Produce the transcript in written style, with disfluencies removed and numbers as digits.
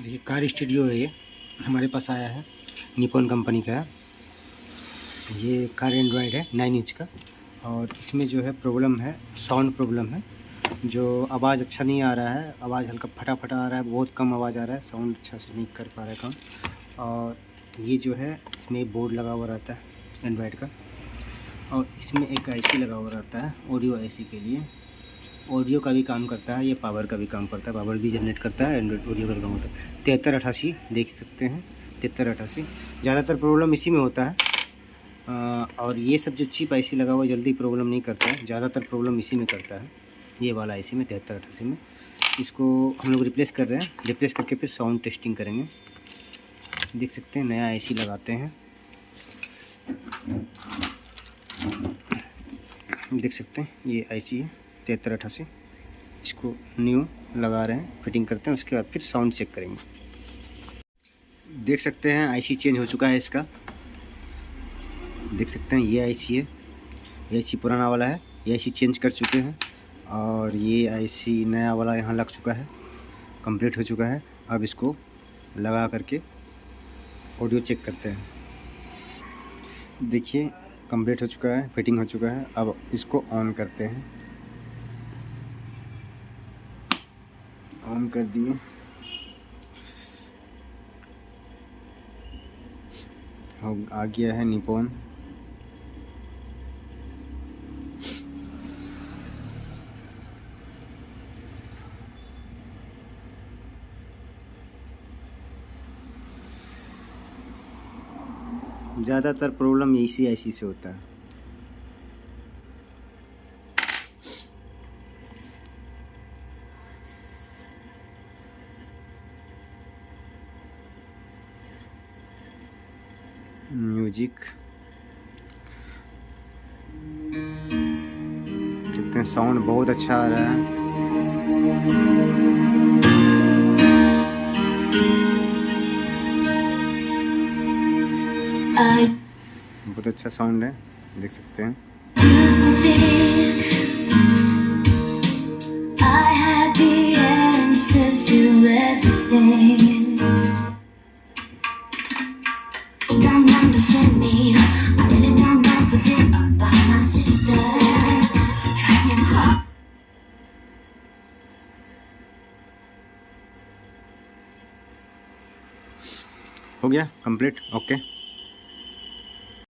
देखिए car studio है, ये हमारे पास आया है, निपॉन कंपनी का है। ये कार एंड्रॉयड है 9 इंच का, और इसमें जो है प्रॉब्लम है, साउंड प्रॉब्लम है। जो आवाज़ अच्छा नहीं आ रहा है, आवाज़ हल्का फटा फटा आ रहा है, बहुत कम आवाज़ आ रहा है, साउंड अच्छा से नहीं कर पा रहा है काम। और ये जो है इसमें बोर्ड लगा हुआ रहता है एंड्रॉयड का, और इसमें एक IC लगा हुआ रहता है ऑडियो IC के लिए। ऑडियो का भी काम करता है, ये पावर का भी काम करता है, पावर भी जनरेट करता है, एंड्रॉइड ऑडियो का भी काम होता है। 7388 देख सकते हैं, 7388 ज़्यादातर प्रॉब्लम इसी में होता है। और ये सब जो चिप IC लगा हुआ जल्दी प्रॉब्लम नहीं करता है, ज़्यादातर प्रॉब्लम इसी में करता है, ये वाला IC में 7388 में। इसको हम लोग रिप्लेस कर रहे हैं, रिप्लेस करके फिर साउंड टेस्टिंग करेंगे। देख सकते हैं नया IC लगाते हैं, देख सकते हैं ये IC है 7388, इसको न्यू लगा रहे हैं, फिटिंग करते हैं, उसके बाद फिर साउंड चेक करेंगे। देख सकते हैं IC चेंज हो चुका है इसका, देख सकते हैं ये IC है, ये IC पुराना वाला है, ये IC चेंज कर चुके हैं, और ये IC नया वाला यहाँ लग चुका है, कंप्लीट हो चुका है। अब इसको लगा करके ऑडियो चेक करते हैं। देखिए कंप्लीट हो चुका है, फिटिंग हो चुका है। अब इसको ऑन करते हैं, ऑन कर दिए, आ गया है निपॉन। ज़्यादातर प्रॉब्लम इसी IC से होता है। म्यूजिक देखते हैं, साउंड बहुत अच्छा आ रहा है। बहुत अच्छा साउंड है, देख सकते हैं। हो गया कंप्लीट, ओके।